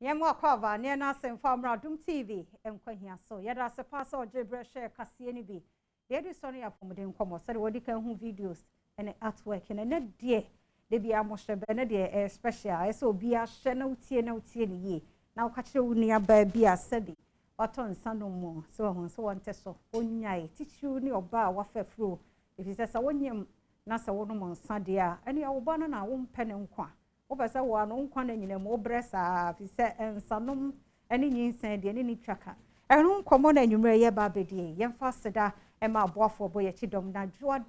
Yamwa kwava ne na semfa mra Adom TV Nkwa Hia so yeda se pass o jebre share kase ni bi yedi so ne yapomde nkomo se de wodi kan hu videos ene artwork ene na de bia mo hye be ne de special so obi a hye na utie ne ye na uka kire wuni aba bia sadi waton sanu mo so ho so wonte so onyai tichu ni oba wa fafro ifise se wonyem na se wono mo nsade a ene ya oba no na wo mpe ne nkwa obesa wo no nkwa na nyina mo bresa fise ensanom ene nyinsan de ene ni twaka enu nkomo na nwumre ye ba bedie yemfa seda ema aboafo boye chidom na joa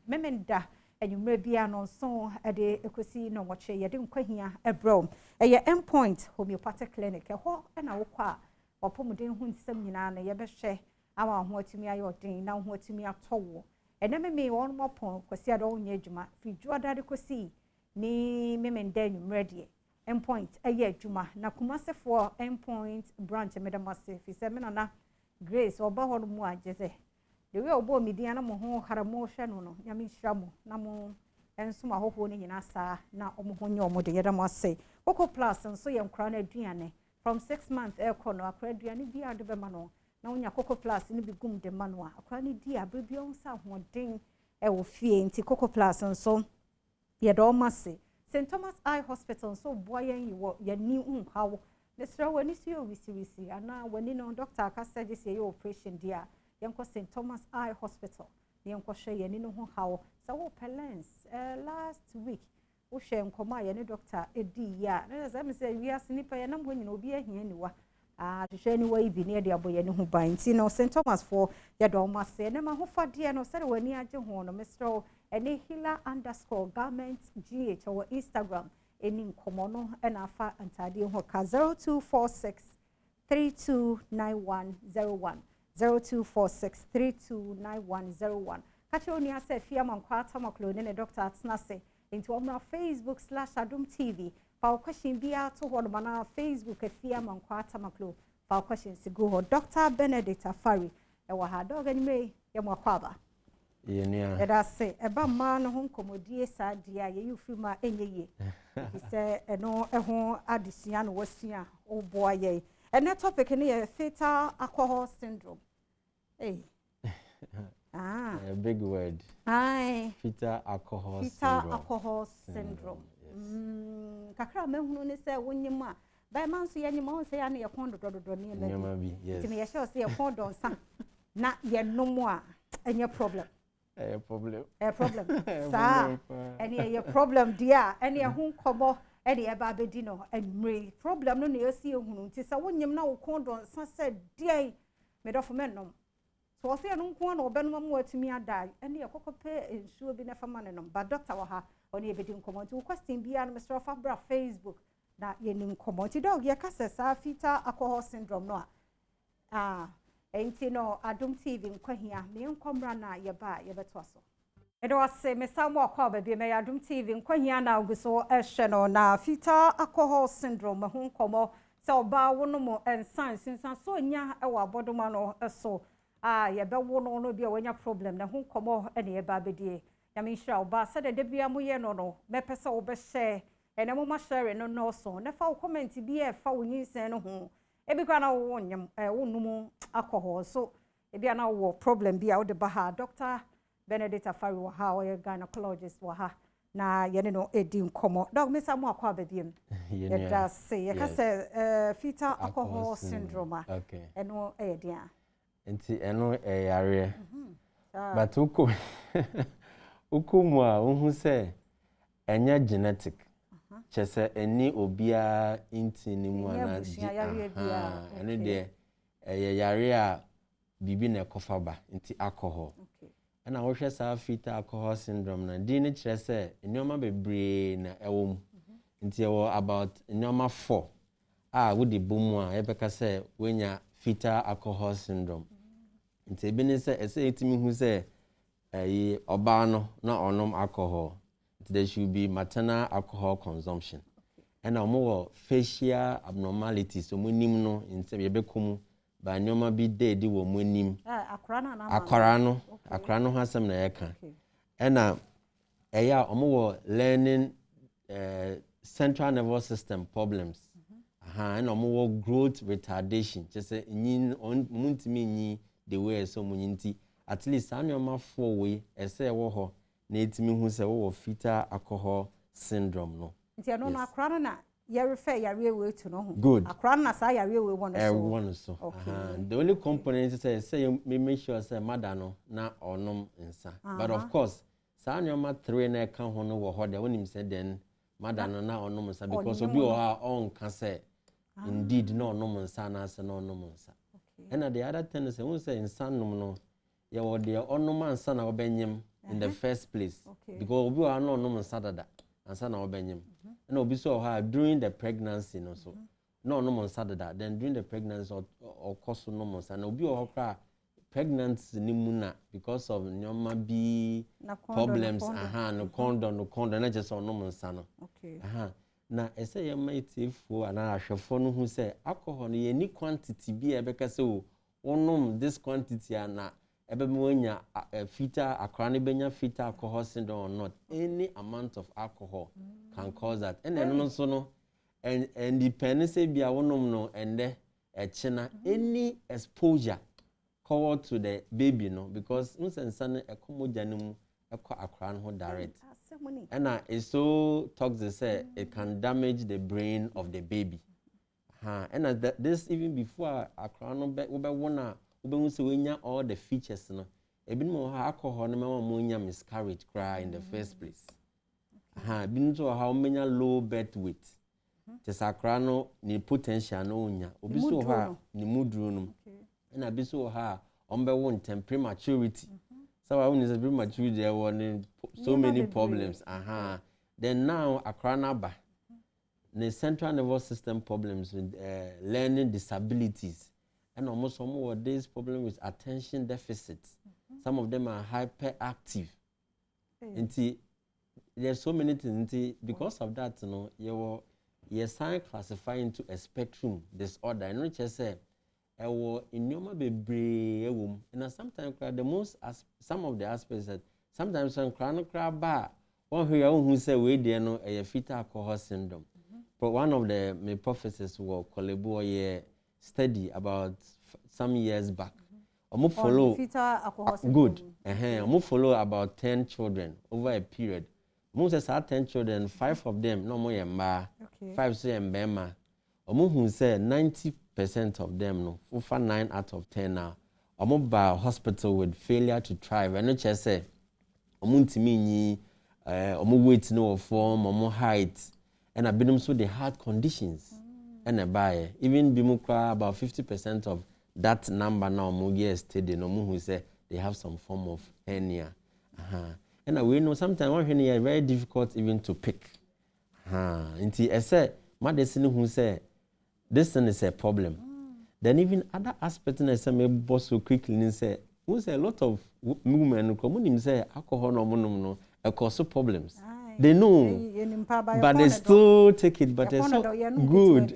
memenda enwumre bia no so ede ekosi no moche ye de Nkwa Hia ebro eye endpoint homeopathic clinic ho na wo kwa opomuden hu nsem nyina na ye behwe ama ho atumi ayodin na ho atumi atowo ene me won mo pon kwasi ado onye adwuma fi joa dade kosi ni memenda nwumre de endpoint eye adwuma na kumasefo endpoint branch medamase fi se me na Grace oba ho mu ageze the way obo media na mo ho haramo hwe no nyame hira mo na mo ensoma hoho ni nyina saa na omo ho nye omo de yedamase Coco Plus nso ye nkra na aduane from 6 months kono akra aduane bi ade be ma no na onya Coco Plus ni bi gum de ma no akra ni di abrebi on sa hoden wo fie nti Coco Plus nso ye do mase St Thomas Eye Hospital nso boyen yiwo ye ni unhawo nesra wani si o wisi ana wani no doctor aka suggest ye operation dia yenko St Thomas Eye Hospital yenko hwe ye ni no ho hawo so wo pelens last week wo hwe nkoma ye ni doctor edi ya na za me say wi asinipa ye nam ho nyina obi ahia niwa hwe ni wa ibi ne de aboye ni ho ban ti no St Thomas for ye do ma se ne ma ho fade no sere wani age ho no mesro ene healer_garment_gh or Instagram eni nkomo no na afa antade ho ka 0246 329101 0246329101 kache oni ase fia mankwa atamaklo ne Dr. Atnase into omra Facebook/Adom TV for question bia to ho na Facebook fia mankwa atamaklo for question sigo ho Dr. Benedict Afari e wa ha dog anime ye mwakwaba yenia eda se eba ma no ho nkomodie sa dia ye yufima enyeye se eno eho adesua no wasua oboa ye ene topic ni ye fetal alcohol syndrome a big word. Hi. Fetal alcohol syndrome. Kakra mehunu ne se wonyim a ba man so ye nyim on se ya na ye kon dododo ne me bi yes ti me ye sure se ye kon don sa na ye nomo a enye problem sa ene ye problem dia ene ho nkomo ene ye ba bedi no enmre problem no na ye si ehunu nti se wonyim na wo kon don sa se dia me do fo mennom so se no nko na obenum mu atumi ada ene ye kokope ensuo bi na fama ne no ba doctor wa ha oni e bedi nkomo nti question bia no Mr. Fabra Facebook na ye nim nkomo nti dog ye kasa sa fetal alcohol syndrome no enti no Adom TV Nkwa Hia me nkomra na ye ba ye beto so edo ase me samu akwa ba bi me Adom TV Nkwa Hia na oguso ehwe no na fetal alcohol syndrome ho nkomo se oba wono mo ensan sinsan so nya e wa bodoma no so ye be wono no bia wanya problem na ho nkomo ene ye ba bedie ya me hira oba se de bia mo ye no me pese obe share ene mo ma share no so ne fa comment bi e fa wonyinsen no ho ebi kwa na wo nyam wonum alcohol so ebi na wo problem bi a wo de ba ha Dr. Benedict Afari wa ha o gynecologist wa ha na ye ne no edi nkomo dog me samu akwa ba biem ye da say ye ka say fetal alcohol syndrome eno e dia enti eno yare but uko a wo say enya genetic chese eni obia inti ni mu ana ene de yare a bibi na ekofaba nti alcohol na wo hwe sa fetal alcohol syndrome na di ni kire se enoma bebre na ewom nti ewo about enoma 4 wo de bomu a ebeka se wenya fetal alcohol syndrome nti ebi ni se ese etimi hu se oba no na onom alcohol. There should be maternal alcohol consumption. And more facial abnormalities. So we nim no in se yebekum ba nyoma bi de wo monim. Akrano hasam na yeka. And eya omo learning central nervous system problems. and more growth retardation. Just say yin on muntimi yin the way so munyinti. At least I know 4 way say wo na etimi hu se wo fetal alcohol syndrome no. Nti no na akra na you refer yare we to no. Good. Akra na sa yare we one so. One so. The only component is say make sure say mother no na onom nsa. But of course, sa nyoma 3 na ka ho no wo ho de wonim say then mother no na onom nsa because obi o ha on ka say indeed no onom nsa na say no onom nsa. And the other thing is when say nsa nom no ye wo de onom nsa na obenyem in the first place because obi o no onom nsa dada nsa na obenyem. And obi so ha during the pregnancy no so no nsa dada then during the pregnancy or cause no nsa na obi o kra pregnancy ni mu na because of nyoma bi problems no condom na just no nsa no na ese ye maitifo ana ahwefo no hu say alcohol no ye ni quantity bi e beka say o onom this quantity ana ebe monya fetal akra ne benya fetal alcohol syndrome or not, any amount of alcohol can cause that. And then also no and depending say bia wonom no ende china any exposure called to the baby no because nsensa no ekomoja ne mu ekọ akra no direct. And it's so toxic say it can damage the brain of the baby. And this even before akra no be wona we say we all the features no ebi no alcohol no ma mo miscarriage cry in the first place. Ebi no so how many low birth weight. Te sakra no ni potential no onya obi so ha ni mudru no na abi so ha ombe won prematurity. So when is prematurity there were so many problems. Then now akra na ba the central nervous system problems with learning disabilities. And almost some of these problems with attention deficits. Some of them are hyperactive. And there's so many things. Because of that, you sign classify into a spectrum disorder. And not just say, in your and sometimes some of the aspects that sometimes when chronic bar, one who say we there no a fetal alcohol syndrome. But one of the my professors were collaborate study about some years back. Follow good. Follow about 10 children over a period. Most are 10 children, 5 of them no more yamba, 5 say mbema. Who say 90% of them no, over 9 out of 10 now. By hospital with failure to thrive. And not just say timi weight no form, height, and I been so the heart conditions. And a buyer, even Bimukra, about 50% of that number now, Mugia study, no who say they have some form of hernia. And we know sometimes one hernia is very difficult even to pick. Until I say, medicine who say this thing is a problem. Then even other aspects, I say, maybe boss so quickly and say, who say a lot of women who say alcohol no cause problems. They know, but they still take it. But they're so good.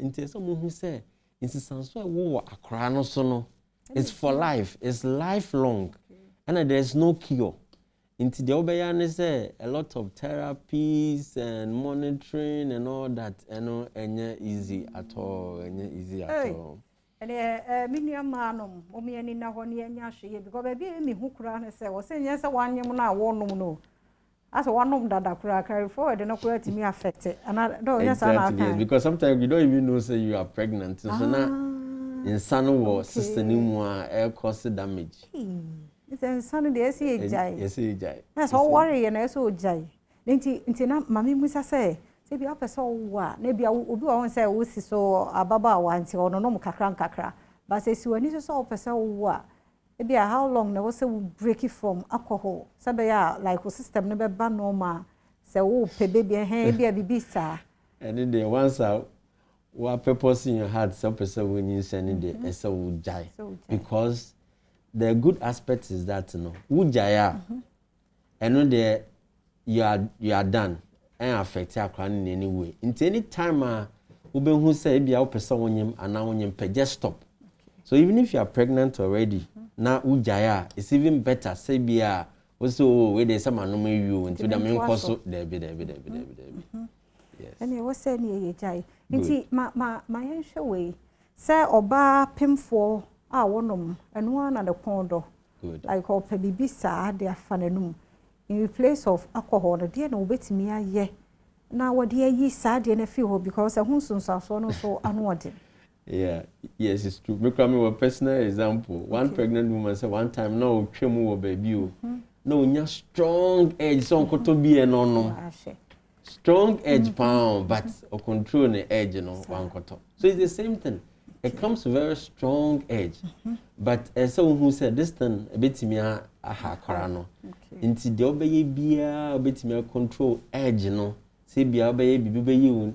Into someone who say, "It's it's for life. It's lifelong, and there's no cure." Into the obeyan say a lot of therapies and monitoring and all that. And easy at all. Easy at all. And minium manum, omi na honi enyashi because baby me who kura say was saying yes, one yam na one no. As one of that carry forward and not to me affected. And I don't exactly, yes, because sometimes you don't even know say you are pregnant. So now in sun war system anymore air cause damage. It's a son de jai. That's all worry and I so jai. Intina mammy Musa say be up a so what maybe I will be on say we so a baba once or no kakra. But says you need to solve a so what. Maybe how long there was a break it from alcohol. Sabaya like a system never ban no ma. Say oh baby and be a bisa. And then they once out what purpose in your heart some person when you send it and so would die. Because the good aspect is that would jaya and when there you are done and affect your crown in any way. In any time who say be our person when you and now when you just stop. So even if you are pregnant already, now ujaya it's even better. Say be also where there's some anomaly you into the main course there be. And you was saying ye jai. Inti ma yensha way. Say oba pimfo wonom and one at the pondo. Good. Like or baby sa de afanenum. In place of alcohol, the dear no wait me a ye. Now what dear ye sad in a few because a hunsun so unwanted. Yeah, yes, it's true. Make me a personal example. One pregnant woman said one time, no, chemo baby. No, nya strong edge, so to be an no. Strong edge pound, but or control the edge, one koto. So it's the same thing. It comes very strong edge. But as someone who said this thing a bit me a korano. Into the obey beer, a bit me control edge, Say be obey you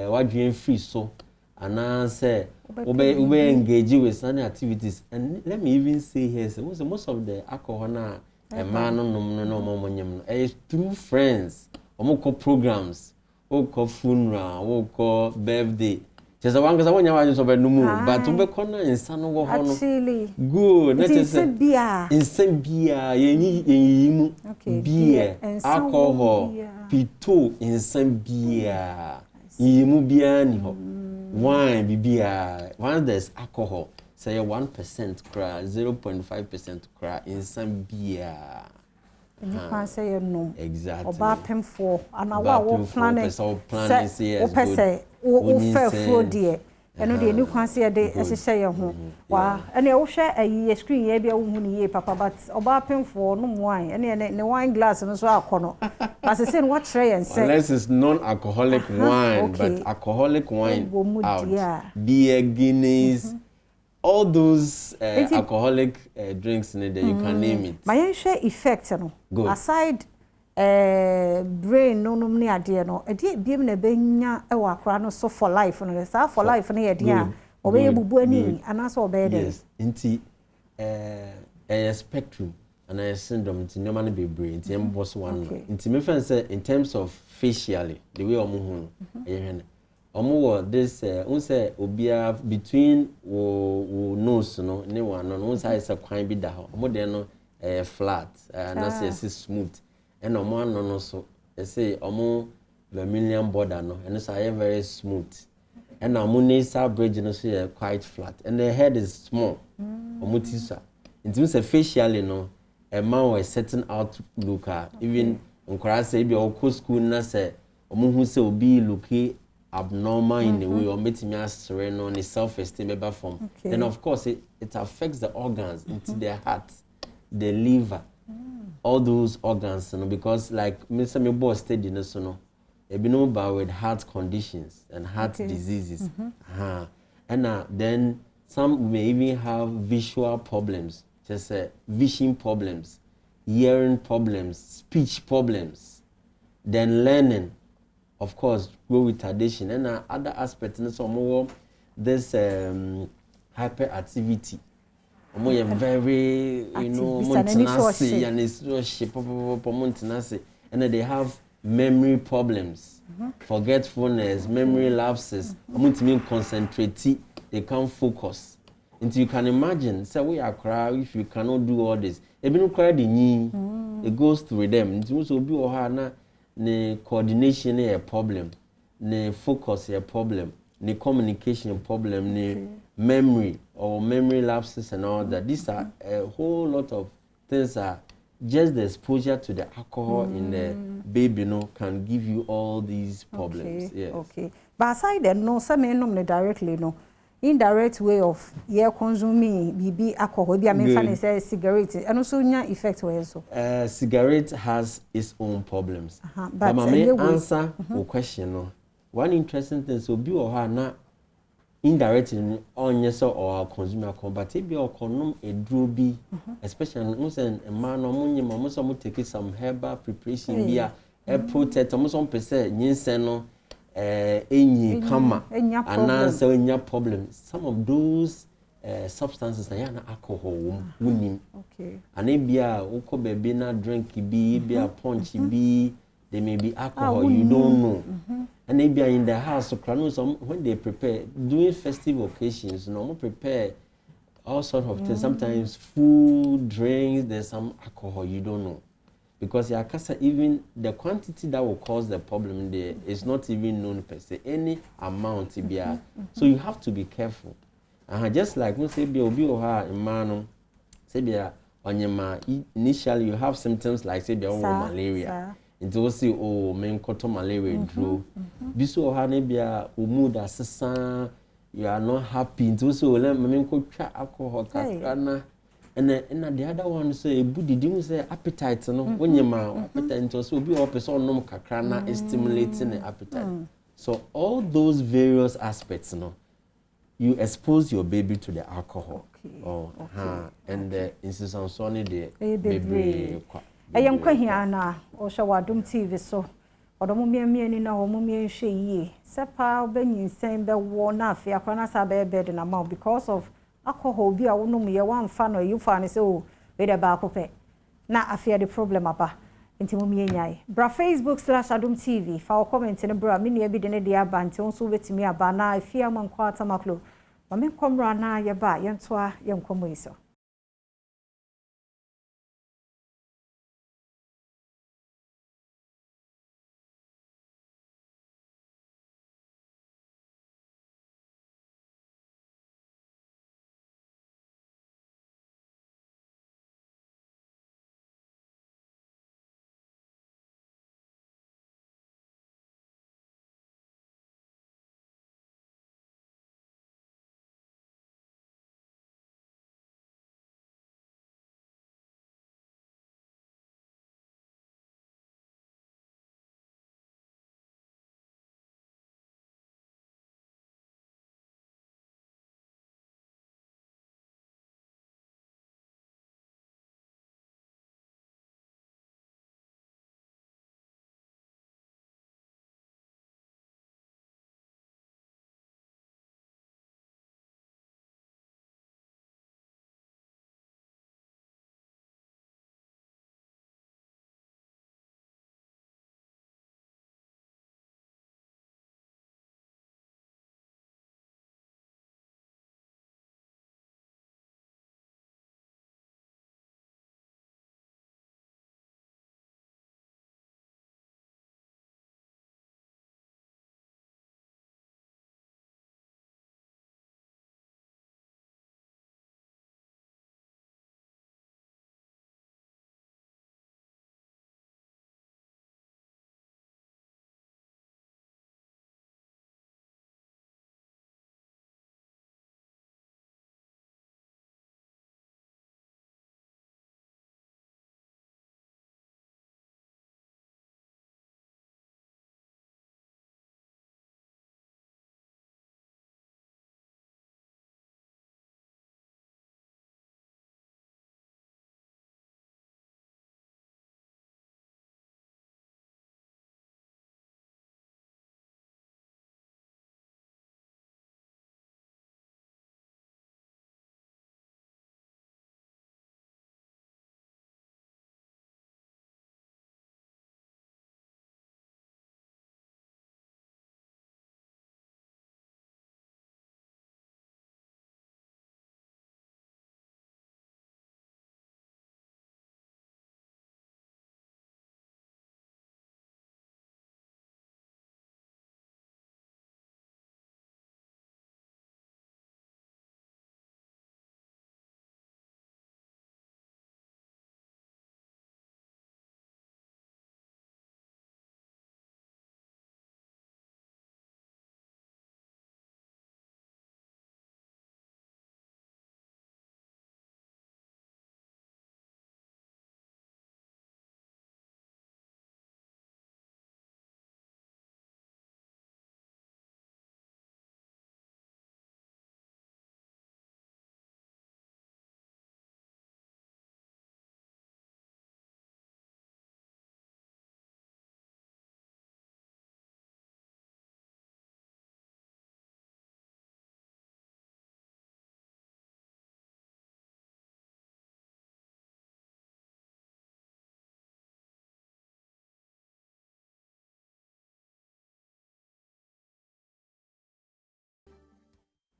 what dream free so. And I say, obey engage with any activities. And let me even say here, so most of the alcohol now, a man no is through friends, or call programs, or call funeral, or call birthday. Just one because I want you to no more, but to be corner in San actually good. That is beer. In some beer, you beer, alcohol, Fetal in some beer, you beer. Wine, beer. Once there's alcohol, say 1% cry, 0.5% cry in some beer. And you can't say no. Exactly. Or baptism for, and I will plan it. Say, fair flow, dear. And the new cancer day, as you say, wow. And you share a screen, maybe a woman, papa, but or baptism for no wine, and the wine glass and so on. As I said, what tray and say, unless it's non-alcoholic wine, but alcoholic wine out. Beer, Guinness, all those alcoholic drinks in there, you can name it. My share effect, good. Aside brain, no near dear, no, a dear beam a benya, a wakra, so for life, and a for life, and a dear, obey bueni, and also obey. Yes, into a spectrum. And I syndrome into normally be brain, into boss one. Into me friend say in terms of facially, the way omu this say obia between nose no ne one no say is a kwan bi da ho. Omu de no flat, na say smooth. And omu no so say omu vermilion border no, and say very smooth. And omu nasal bridge no so quite flat. And the head is small. Omu tisa. Into say facially no a man was setting out look even Nkwa say be or school na say omo hu say obi look abnormal in a way or meeting us on his self-esteem ever form. Then of course it affects the organs into their heart, the liver, all those organs, because like Mr. Mebo studied in this, be known about with heart conditions and heart diseases. And then some may even have visual problems. Just vision problems, hearing problems, speech problems, then learning, of course, grow retardation, and other aspects. And so more this hyperactivity, more very montenasi and it's shape and then they have memory problems, forgetfulness, memory lapses. Concentrate, they can't focus. And you can imagine, say we are cry if you cannot do all this. Even cry the knee, it goes through them. It also be or the coordination a problem, the focus a problem, the communication problem, the memory or memory lapses and all that. These are a whole lot of things are just the exposure to the alcohol in the baby, can give you all these problems. Yes. Okay. But aside that, no, some men directly, no. Indirect way of consuming BB alcohol, be a say cigarette, and also effect where so. Cigarette has its own problems. But my main answer or question, no. One interesting thing so be or her not indirect on yes or consumer but if you consume a droby, especially most a man or money, most of take some herbal preparation beer, a protect almost 1% yinseno. Any kama and answer any problem. Some of those substances are not alcohol. Okay. And maybe a oko baby na drink be a punch be. They may be alcohol. You don't know. And maybe in the house. So when they prepare during festive occasions, no prepare all sorts of things. Sometimes food, drinks. There's some alcohol. You don't know. because yakasa even the quantity that will cause the problem there is not even known per se, any amount be. So you have to be careful. Just like we say, be obi oha imano, say be onyema initially you have symptoms like say be malaria. It will say oh men koto malaria drew. Biso oha ne be mood asesa, you are not happy. It will say oh let men ko twa alcohol kakrana. And the other one say budi dimu say appetite no onyema appetite so obi o person nom kakrana is stimulating the appetite. So all those various aspects no, you expose your baby to the alcohol. And the instance on the baby. Nkwa Hia na o hwa Adom TV so odomo miamia na o mumia hwe yie sepa obenyinsem be wo na afia kwana sa be bed na ma because of alcohol bi a wonum ye wamfa no you fa ne se o we de ba akopɛ na afia the problem aba nti mumia nyai bra Facebook/Adom TV fa o comment ne bra me ne bi de ne de aba nti won so betimi aba na afia mankwa atamaklo ma me komra na ye ba ye ntoa ye nkomo iso.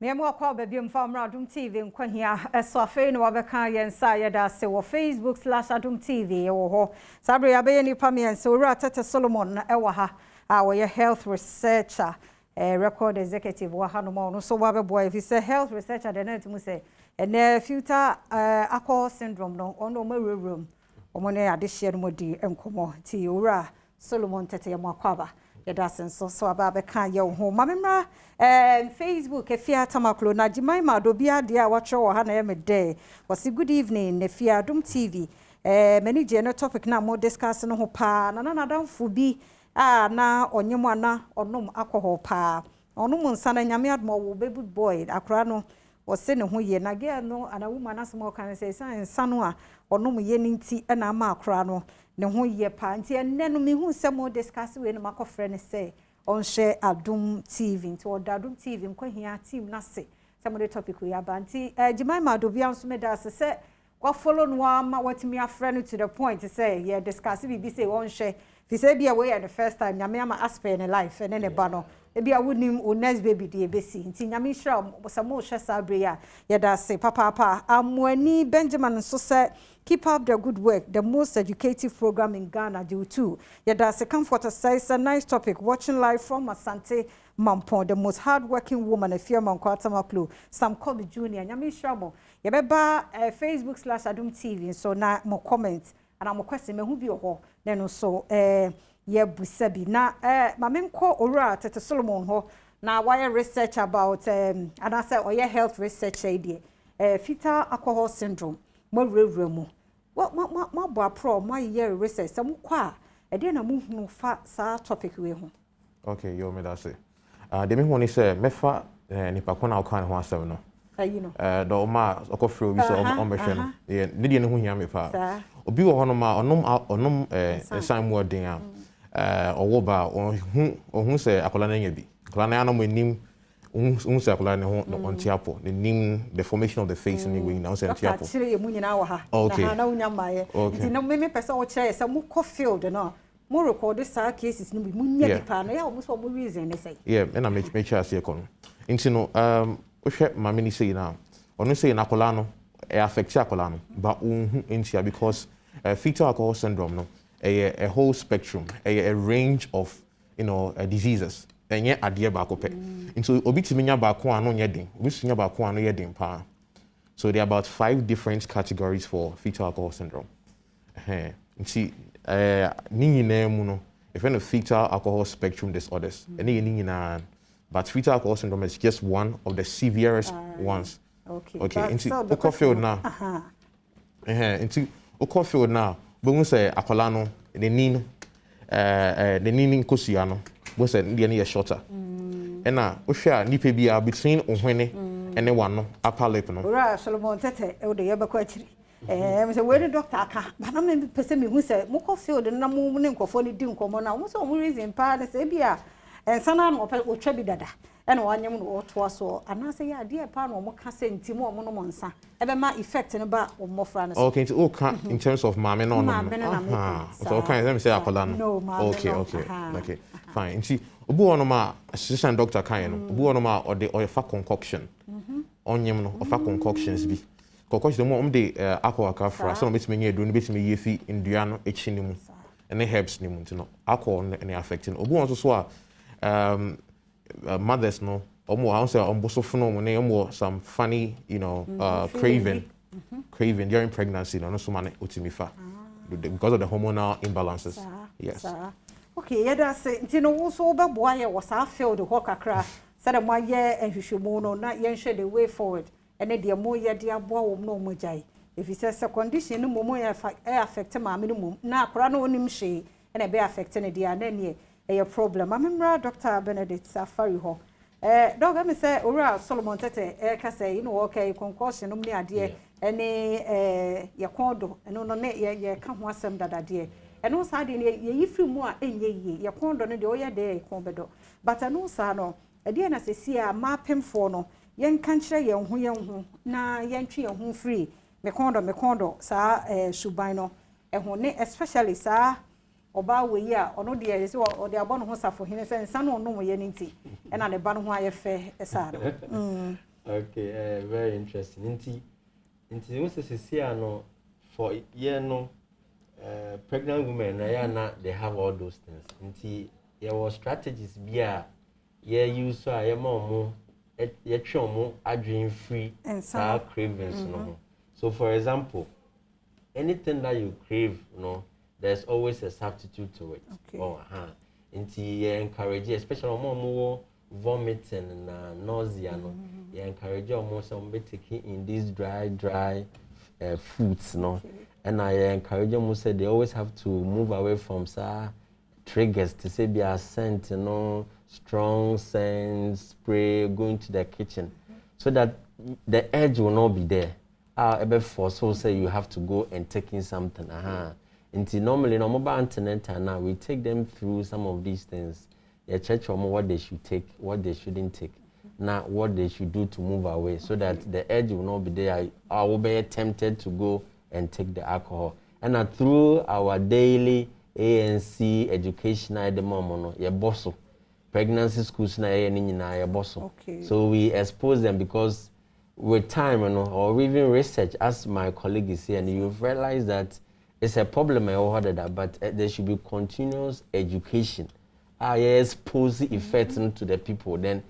Me mo akwa ba biem fa mra Adom TV Nkwa Hia eso afei no wabeka yensa yeda se wo Facebook/Adom TV wo ho sabre ya be ni pamiense owura Tete Solomon na ewa ha a wo ye health researcher record executive wa hanu mo no so wa be boy if say health researcher de na tumu say ene fetal alcohol syndrome no ono ma rewrum omo ne ade hye no modi enkomo ti owura Solomon Tete ya mo akwaba yeda senso so aba be kan ye ho mamemra Facebook efia tamaklo na Jimaima dobia de a watcho wo ha na ye mede wasi good evening efia Adom TV many je no topic na mo discuss no ho pa na danfo bi na onyemo ana onom alcohol pa onom nsa na nyame admo wo baby boy akra no wose ne ho ye na ge no ana woman asmo kan say nsa no a onom ye nti na ama akra no ne ho ye pa nti enne no me hu se mo discuss we no makofre ne say on share Adom TV nti o Adom TV Nkwa Hia team na se some of the topic we have anti Jimaima dobia nso me da se kwa follow no ama watimi afre to the point to say yeah discuss bi say on share fi say bia we the first time nyame ama aspe in life and ne ba no e bia wonim o next baby de ebesi nti nyame hira samo hwe sabre ya da se papa amwani Benjamin so say keep up the good work, the most educative program in Ghana do too. Yada se comfort say it's a nice topic. Watching live from Asante Mampon, the most hardworking woman, a fear man Maklu, Sam Kobe Jr. Nyami Shramo. Yabeba Facebook/Adom TV. So na mo comments and I'm question me who be ho. Then also ye busebi na mamemko ora Tete Solomon ho na why research about and I say or your health research idea. Fetal alcohol syndrome. Mo rewremu mo bo apro mo year research some kwa e dey na mo hunu fa sa topic we ho. Okay, yo me da say de me ho ni say me fa nipa ko na o kan ho asem no You know do ma okofre obi so on be hwe no ye ne de ne ho hia me fa obi wo ho no ma onom san mo den a owo ba ohun say akola na nya bi akola na anam enim unse akola ne ho no ontiapo the name the formation of the face anyway now say ontiapo chire ye munyina wo ha na unya maye nti no me pese wo chire say mu ko field no mo record sa cases no bi munya dipa no ya wo so mo reason ne say and I make sure say kon nti no wo hwe mama ni say na ono say na akola no e affect akola no ba unhu entia because fetal alcohol syndrome no a whole spectrum a range of diseases enye ade ba ko pe nso obi timinya ba ko ano nye den obi sunya ba ko ano ye den pa so there are about 5 different categories for fetal alcohol syndrome nti ni nyina mu no if any fetal alcohol spectrum disorders any ni nyina but fetal alcohol syndrome is just one of the severest ones okay nti okoffield na nti okoffield na bo say akola no the nini nkosua no bo say the ne shorter and na ohwa nipa bia between ohwene and one no upper lip no ora Solomon Tete e de yebekọ akiri me say we doctor aka ba na me pese me hu say mo ko field na mo ne nkofo ne di nkomo na mo so mo reason pa na say bia ensana no otwa bi dada and wanyem no oto aso anase ya de pa na mo ka say ntimo mo no mo nsa e be ma effect ne ba o mofra na okay so in terms of mame no so can let me say akola no okay fine nti obu ono ma assistant doctor kan no obu ono ma o de fa concoction onyem no o fa concoctions bi concoction mo de alcohol ka fra so no betimi nye edu no betimi ye fi ndua no echi ni mu ene herbs ni mu nti no alcohol ne affecting obu ono so a mothers no omo how say omboso no ne omo some funny craving during pregnancy no so man otimi fa because of the hormonal imbalances yes okay yada say nti no wo so be boa ye was a field ho kakra said mo ye ehwehwemu no na ye nhwe the way forward ene de mo ye de aboa wo no mo jai if you say condition no mo ye affect ma me no mo na akora no onim hwe ene be affect ne dia na ne a problem amemra Dr. Benedict Safari ho dog me say ora Solomon Tete ka say okay concussion no me ade ene ye kondo eno no ne ye ka ho asem dada de eno sa de ye yifri mu a enye ye ye kondo no de o ye de kon bedo but eno sa no ade na sesi a mapemfo no ye nka nkire ye ho na ye ntwe ye ho free me kondo sa suban no ho ne especially sa oba we ya ono de ye se o de abon ho safo hene se nsa no no ye nti e na ne ba no ho aye fe esa Okay, very interesting. Inti you say no for no pregnant women they have all those things. Inti there was strategies be use so more adrenaline free cravings no. So for example, anything that you crave, there's always a substitute to it. Okay. Inti encourage, especially more vomiting and nausea, you encourage almost some taking in these dry foods, and I encourage them to say they always have to move away from triggers to say be a scent, strong scent, spray, going to the kitchen, so that the edge will not be there. For so say you have to go and take in something. Until normally, no mobile antenatal now we take them through some of these things. They check what they should take, what they shouldn't take, now what they should do to move away, so that the edge will not be there. I will be tempted to go and take the alcohol. And through our daily ANC education at the moment, pregnancy schools so we expose them, because with time, or even research, as my colleague is saying, you've realized that it's a problem, but there should be continuous education. Expose the effects to the people. Then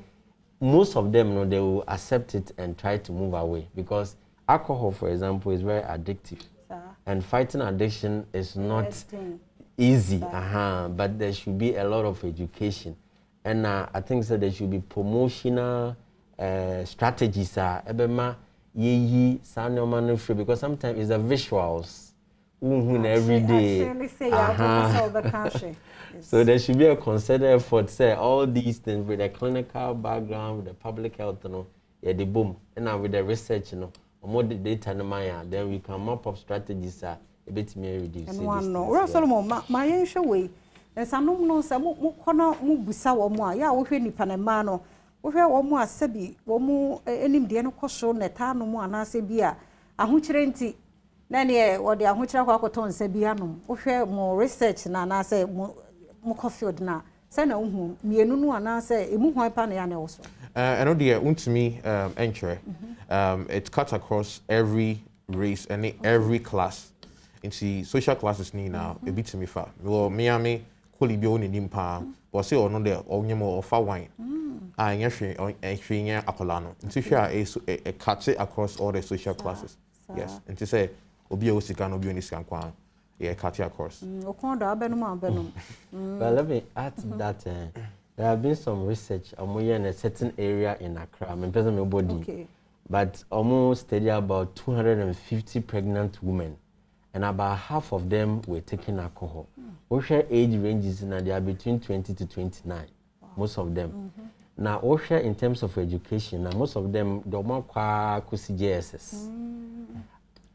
most of them, they will accept it and try to move away, because alcohol, for example, is very addictive, and fighting addiction is not easy. But there should be a lot of education, and I think that there should be promotional strategies. Because sometimes it's the visuals. Every day. So there should be a concerted effort, say all these things with the clinical background, with the public health, the boom, and now with the research, more the data, then we can map up strategies, a bit more reduce. And one no, we're Solomon, my usual way. And some no, some corner mubusa or more, ya, we ni Panamano, we have one more sebi, one more any Diano Cosso, Netano, more, and I say beer, a hunchrenti. Nani what the ahuchira kwa koton se bianum ohwe mo research na na say mo cofield na say na hu mienu nu ana say emu hwan pa na ya na woso and no dey untumi entry it cuts across every race and every class into social classes ni na e bitimi fa wo miami koli bi oni nimpa but say ono dey onyemo ofa wine anya hwe akola no into hwe a cuts across all the social classes. Yes, and to say obi o sika no obi oni sika kwa cut across. But let me add that there have been some research in a certain area in Accra, okay. But almost study about 250 pregnant women, and about half of them were taking alcohol. Osha age ranges now they are between 20 to 29, most of them. Now Osha in terms of education, now most of them don't want kusi JSS.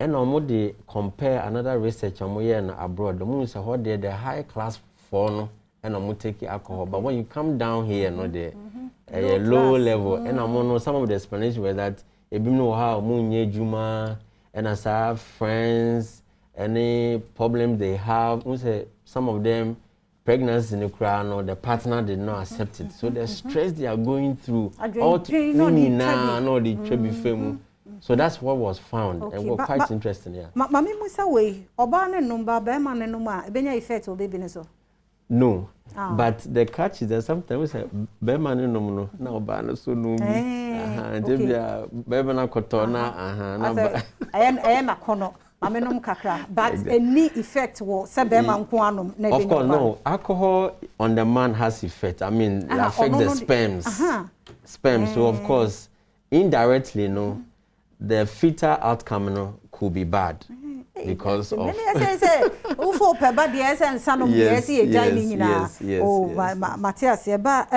And they compare another research abroad. The moon say what the high class for and take alcohol. But when you come down here, the low level, and some of the explanation were that you know how moon juma and as I have friends, any problem they have, some of them pregnancy in the crown or the partner did not accept it. So the stress they are going through, all the so that's what was found, and was quite interesting. Yeah. Mami Musa way, Obana number, Berman and Numa, Benya effect will be so. No, but the catch is that sometimes we say Berman and Nomo, now Bana so no, Berman Cotona, I am a corner. Amenum kakra, but any effect will Sabema Quanum. Of course, no. Alcohol on the man has effect. I mean, it affects the sperms. Sperm. So of course, indirectly, the fetal outcome could be bad because of. Yes. Matthias, but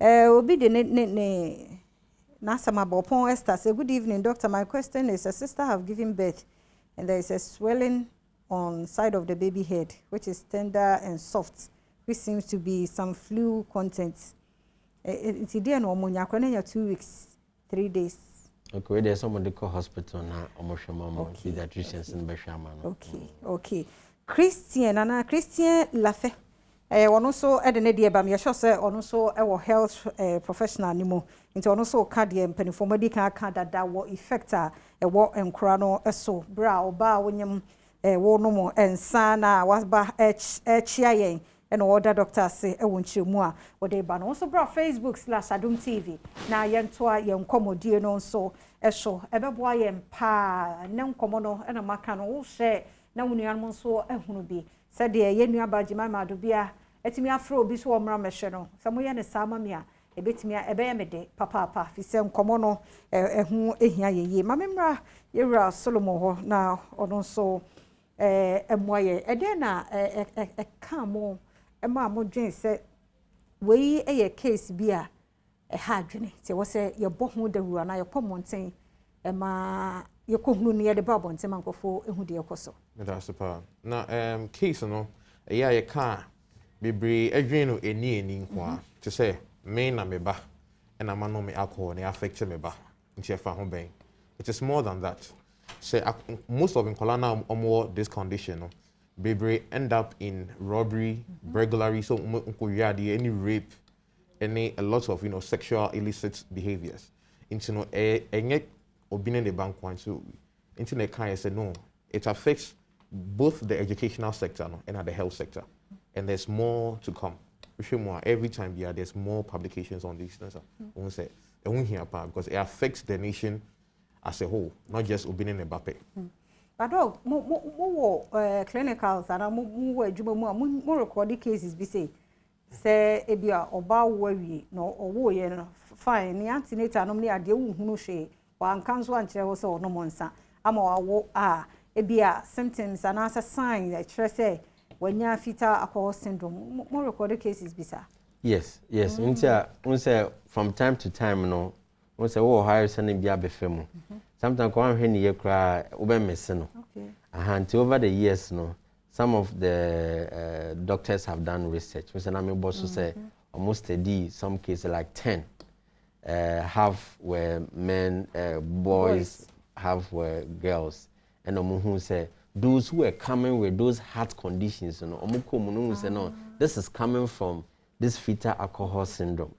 obi de ne Nasama Bopon Esther say good evening, doctor. My question is: a sister have given birth, and there is a swelling on side of the baby head, which is tender and soft, which seems to be some flu contents. It's there no ammonia. 2 weeks, 3 days. Okay, there's someone they call hospital now. Pediatricians in Beshama. Okay. Christian Lafe. ono so e de ne de ba me sure say ono so e wo health professional ni mo nti ono so ka de mpanifo medical ka dada wo effect a e wo enkura no so bra oba wonyem wo no mo ensa na waba chia yen e no order doctor say e wo nchiremu a wo de ba no so bra Facebook/Adom TV na yento a yen komodie no so e so e bebo yen pa ne nkomo no e na maka no wo hye na wunuan so ehunu bi said the yenu abajima madu bia etimi afro obi so omra mehwe no samoye ne sama me a ebetimi ebe me de papa fi se nkomo no ehu ehia yeye mamemra yewra Solomon ho na ono so emoye ede na ka mo ema mo dwen se we eye case bia ha adwene te wo se ye bohu dawura na ye pomonten ema ye kohunu ne ye de babonten mankofo ehu de yekoso that's the part na case no ye ka bebre adwen no eni nkwa to say me na me ba and ama no me alcohol na affect me ba nti e fa ho ben it is more than that say most of in colana this condition no bebre end up in robbery burglary so any rape any a lot of sexual illicit behaviors into no enye obine the bank one so into the kind say no it affects both the educational sector and the health sector and there's more to come. Every time there's more publications on these things. We say because it affects the nation as a whole, not just Obine and Mbappe. But more clinicals and more recorded cases be say ebia oba worry no owo ye no fine ni antenatal no ne ade hu she wan kanso ankyere wo so no monsa ama wawo ebia symptoms and as a sign that say when you fetal alcohol syndrome, more recorded cases, bisa. Yes. Unse from time to time, no. Unse wo higher sending bia befemo. Sometimes kwa hwe ni kra ube mese no. Okay. Until over the years, no. Some of the doctors have done research. Unse na me boss say almost some cases like 10 half were men, boys, half were girls, and who say. Those who are coming with those heart conditions, no, this is coming from this fetal alcohol syndrome.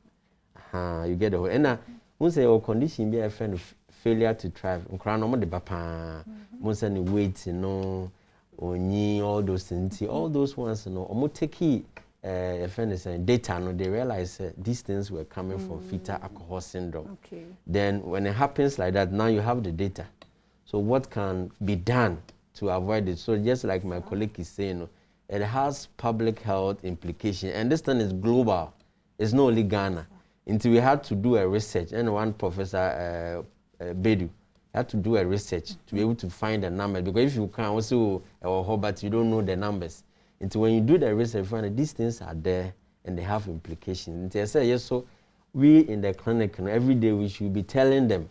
You get it. And we say our condition be a friend of failure to thrive. No de papa, say the weight, all those things, all those ones, take a friend is saying data, they realize these things were coming from fetal alcohol syndrome. Okay. Then when it happens like that, now you have the data. So what can be done to avoid it? So just like my colleague is saying, it has public health implication, and this thing is global. It's not only Ghana. Until we had to do a research, and one professor Bedu had to do a research to be able to find the numbers, because if you can also but you don't know the numbers. Until when you do the research, you find that these things are there and they have implications. Until I say yes, so we in the clinic every day we should be telling them,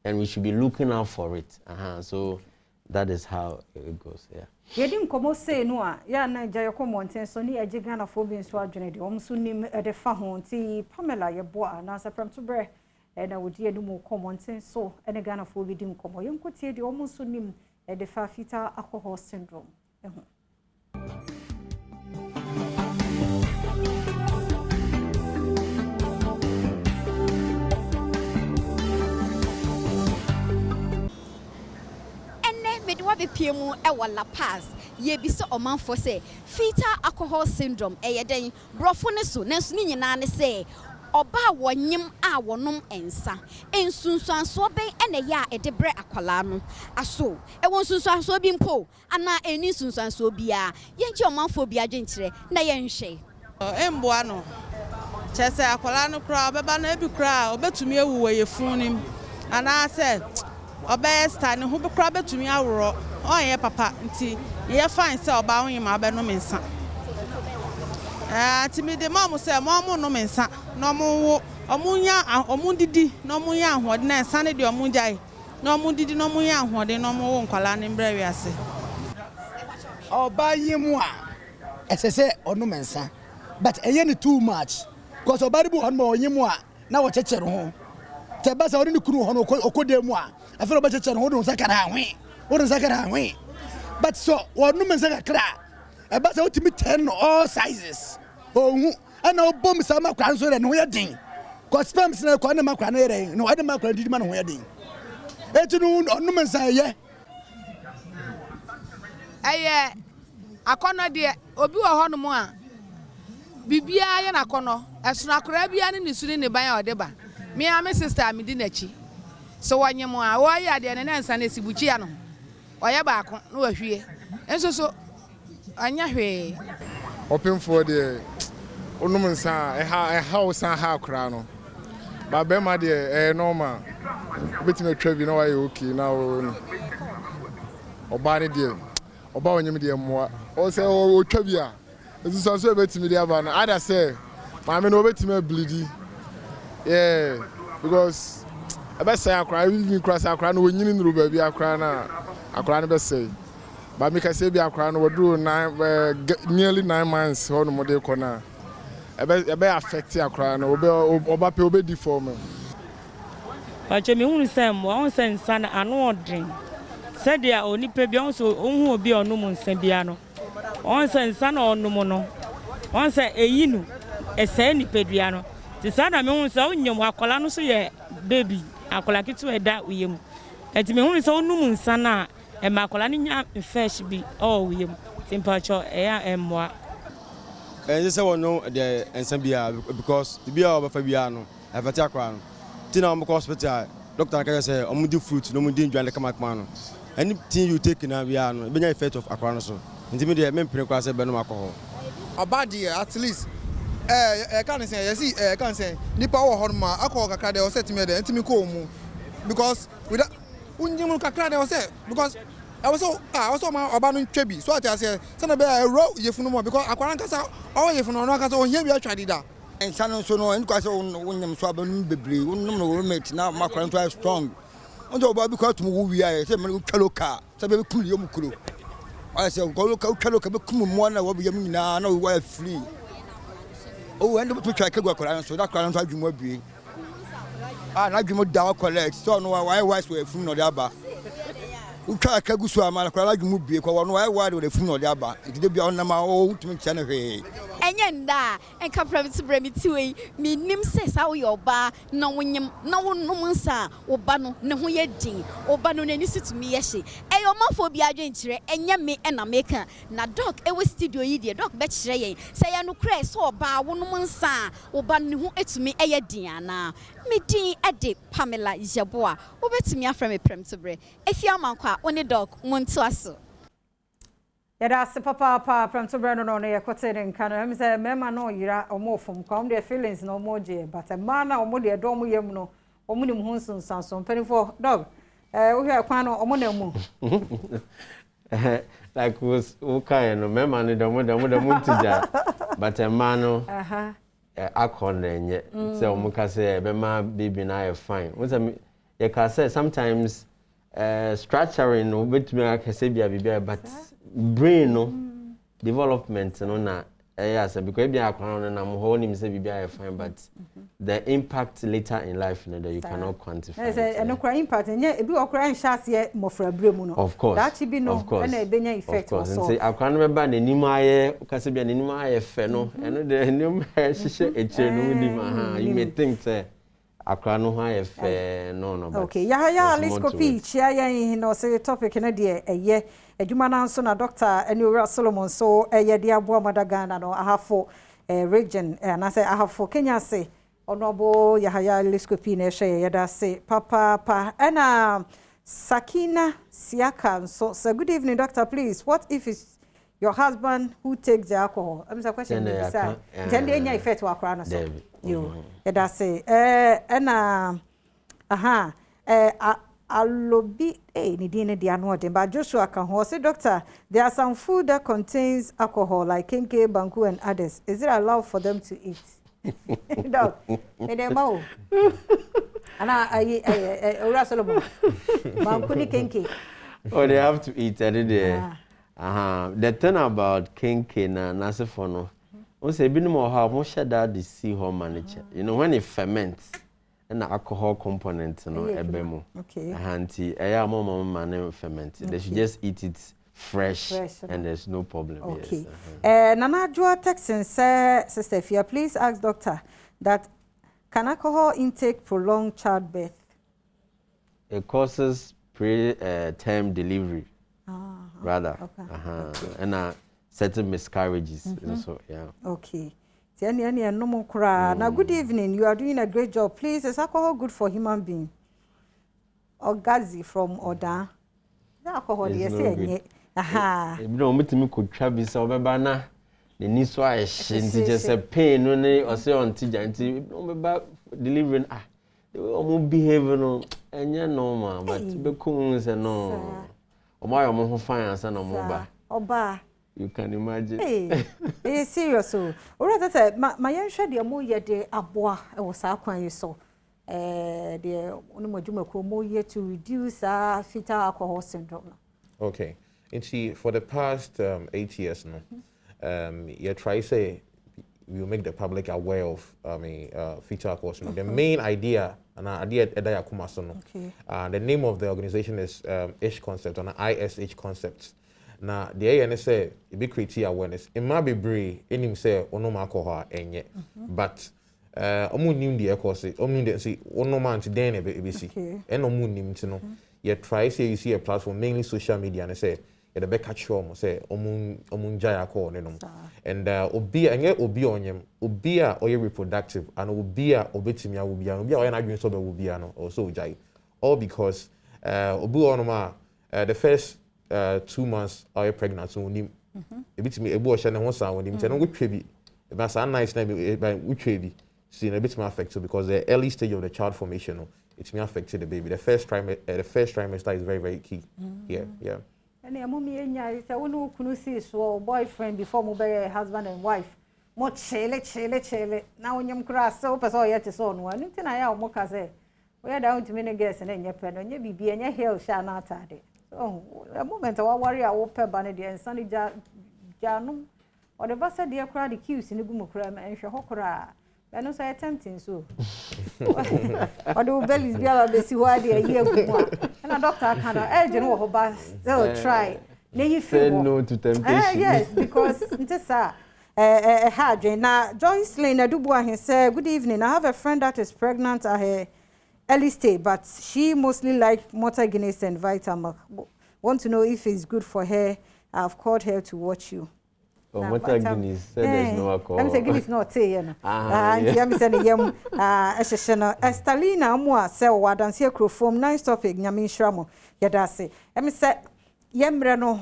and we should be looking out for it. So that is how it goes. Yeah. Yedi nkomo say no a ya na jaye ko monten so ni eje Ghana fo bi nso adwene de omso nim de fa ho nti Pamela ye bo a na sapram to bre na wodi edu mu ko monten so ene Ghana fo bi di nkomo ye nkotie de omso nim de fa fetal alcohol syndrome eho. Wabe piemu La Paz ye bi so omanfo say fetal alcohol syndrome den brofo ne so nanso ni nyina ne say oba wonyem a wonom ensa ensunsuanso ben ene ya edebre akwala no aso won sunsuanso bi mpo ana eni sunsuanso bia yenje omanfo bi adwenkyere na yenhwe emboa no chese akwala no kra obeba na ebi kra obetumi ewu we yefunim ana say obesta ne ho bekra betumi aworo onye papa nti ye fine say oba onye ma be no mensa timi de mom say mom no mensa no mo omunya omundidi no munya ahode na ensa ne de omunjai no omundidi no munya ahode no mo wo nkwala ne mbra wiase oba yimu a esese onu mensa but eye ne too much because oba ribu on mo yimu a na wo chechere ho te basa ori ni kunu ho no okodemu a afero ba chechere ho do sakara ahwe o do sakara ahwe but so onu mensa kakra eba say utimi 10 all sizes ohu ana obom sa makwa nso re no ye din ko spams na ko na makwa na re no ade makwa didi ma no ye din eti no onum nsa ye eye akono de obi wo ho no mu a bibia ye na akono esono akora bia ne ne suri ne ban a odeba me a me sister me di nachi so wanyem a wo ya de ne nsa na sibuchi ya no oye ba ako no wahwie enso so anya hwe opemfo de onum nsa ha usan ha akora no ba be ma de normal betime twa bi na wa ye okay na wo oba ne de oba onyem de moa o se o twa bi a esusan so betime de aba na ada say ma me no betime bleedi yeah because aba say akora we cross akora no onyini nuru ba bi akora na akora no be say ba me ka say bi akora no woduru nearly 9 months ho no mo de ko na ebe affect akora no oba pe obe di form Pache mi hunu se mo on se nsa na ano odren se dia onipa bi on so ohun obi onum nsa bia no on se nsa na onum no on se eyinu ese nipadua no ti sa na mi hunu se onyom akola no so ye baby akola kitu eda uyem eti mi hunu se onum nsa na e ma akola ni nya fresh bi o uyem timpacho e ya emwa say wono de nsa bia because the bia obafa bia no e fati akola no tina am hospital doctor can say omudi fruit no mudi ndwan de kama no anything you take na bia no benya effect of akola no so ntimi de me mpere kwa say be no makoho obadi at least can say yes can say nipa wo ho ma akọ kakra de o set me de ntimi ko mu because with unjimu kakra de o say because I was ma oba no ntwa bi so ati say na be ro yefunu mo because akwara nkasa o yefunu no nkasa o hia bi atwa dida ensa no so no nkwa say wonnyam so abanu bebre wonnum no roommate na makwara ntwa strong ondo oba bi kwa tumu wi aye say me twalo ka say be kum yom kuro I say go twalo ka be kum mo na wo bi yam nyina na wo free o endo to twa ka gwa kwara so da kwara ntwa dwuma abie na dwuma da collect so no why wise we funu no de aba uka ka gusu amala kwala dwumu bie kwa wono why why de funu no de aba ntide bia onama o utumi kya ne hwe enye nda enka private bremiti we mi nim se sa wo yoba na wonyem na wonum nsa oba no ne ho ye din oba no nani situmi ye hye eyo mafo bi adwenkyire enye me na meka na doc ewe studio yi de doc be kyire yen se ya no kra so oba wonum nsa oba ne ho etumi eye din ana me din ade Pamela Jeboa obetumi afra me premto bre efia mankwa oni doc monto aso Yada se papa from to brand no ye kote den kan am say mema no yira omofum kwa the feelings no moje but a man na omo de dom yem no omo nim hu nsanso mpani for dog wo hwe kwan no omo na mu like was okay no mema no dom tija but a man no akon enye say omo ka say bema baby na e fine what you can say sometimes structuring no betumi akase bia but brain no development no na yes because be akwan no na mo ho nim say bibia fine but the impact later in life no that you cannot quantify yes no cry impact nya ebi okra nhase mofra bremu no of course that be no na ebenya effect also say akwan no be ba nanim aye kase bia nanim aye fe no eno de nanim hihye eche no dim aha you may think say akra no ha ye fe no but okay ya let's go pitch ya no say topic na de eye adwuma na nso na doctor Eniora Solomon so eye de aboa madagana no ahafo region na say ahafo Kenya say onobo ya let's go pitch na hye da say papa na Sakina Siaka so good evening doctor please what if it's your husband who takes the alcohol I'm a question say then the enya effect wa akra no so you da say na alobi ni dine dia no dem but Joshua can ho say doctor there are some food that contains alcohol like kenke banku and others is it allowed for them to eat dog edema ana ora Solomon banku ni kenke oh they have to eat there the thing about kenke na nasefo no we say binum o ha mo shada the sea ho manage you know when it ferments and alcohol component no ebemu okay anti mama man ferment they should just eat it fresh and there's no problem. Okay. Yes. Nana Joa Texan say, Sister Fia, please ask doctor that can alcohol intake prolong childbirth? It causes preterm delivery, rather, and certain miscarriages. So, yeah. Okay. Now, good evening. You are doing a great job. Please, is alcohol good for human being? Orgazi from Oda. The alcohol, yes, aha. You know, me could travel so bana. The niece was just a pain when they or say on Tijanti. About delivering behaving and yeah, normal, but becomes and no. Or my own finance and no more. Oba. You can imagine. Hey, serious. So, all right, my young shady a more yet de aboa, I was aqua you saw. The Onimojuma more year to reduce fetal alcohol syndrome. Okay. And see, for the past 8 years now, you try say you make the public aware of fetal alcohol syndrome. The main idea, and idea the name of the organization is ISH Concept, or ISH Concepts. Now, the ANS say it be create awareness. It might be brave in him say ono alcohol enye, but omu nim the cause. Omu nim say ono man to den e be see. And omu nim to know. You try say you see a platform mainly social media and say you the be catch you say omu jaya alcohol no. And obi enye obi onyem obi a oye reproductive and obi a obetimi a obi a oye na adwen so be obi a no also jai. All because obi ono ma the first 2 months are pregnant so nim e bit me e bo hye ne ho san wonim no go twebi e ba san nice na be twebi see a bit more affected because the early stage of the child formation it's me affected the baby. The first trimester is very, very key here. Yeah. And the mommy enya say we no kunu see so boyfriend before mo be husband and wife mo chele na onyam kura so person yet so no anu tin na ya mo ka say we down to me ne guess na nya pe no nya bibia nya hell sha na atade. Oh, a moment I worry I will pay banner and sunny janum or the vasa dear crowd accused in the gumukram and shahokra. And also attempting so. Or the bellies be able to see why they are here. And a doctor can urge you know about still try. Nay, you feel no to temptation. Yes, because it's a hard now. Joyce Lane Dubois he said, good evening. I have a friend that is pregnant at her early stage, but she mostly like Motor Guinness and Vitamilk. Want to know if it's good for her. I've called her to watch you. Oh, Motor Guinness said there's no alcohol. I'm saying Guinness not say you know. I'm saying yam Estalina mo say wa dance here from nice topic nyame nhramo yada say. I'm say yemre no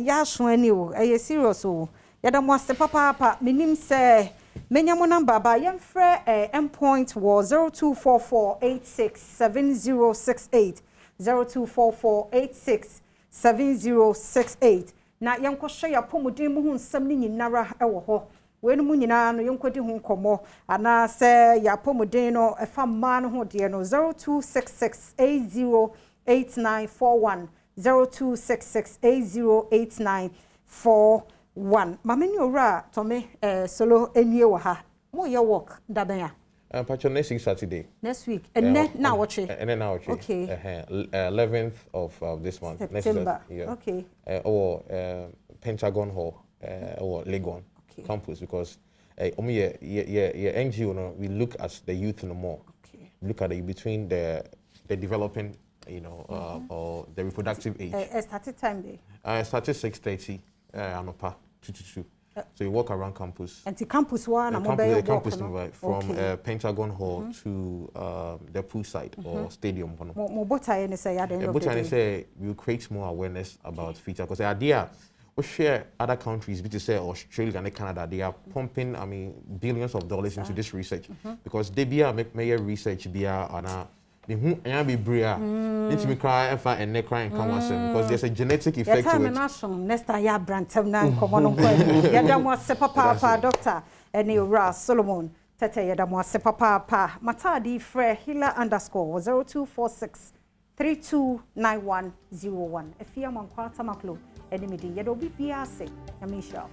ya so ani o e serious o. Yada mo ase papa menim say menya mo number ba yemfre endpoint was 0244867068 0244867068 na yanko hye pomodin mu hu nsam ni nyinara e wo ho we no mu nyina no yanko di hu nkomo ana se ya pomodin no e fa ma no ho de no 0266808941 0266808941 mameni ora tome solo enwie wo ha mo ye work da ben ya Patron next week Saturday. Next week. And then now watch it. And then now watch it. Okay. 11th of this month. September. Next yeah. Okay. Or Pentagon Hall or Legon campus because NGO no, we look at the youth no more. Okay. Look at it between the developing, or the reproductive age. Started time day. Started 6:30. Anopa 2 to 2. So you walk around campus. And the campus one, the campus from Pentagon Hall to the poolside or stadium. Say we create more awareness about fetal because the idea we share other countries, be say Australia and Canada, they are pumping billions of dollars into this research because they make research because there's a genetic effect to it. Doctor Solomon Tete Papa Matadi Fre Hila _0246 329101. If you are Nkwa Maklo, enemy, Yadobi Piase, Yamisha.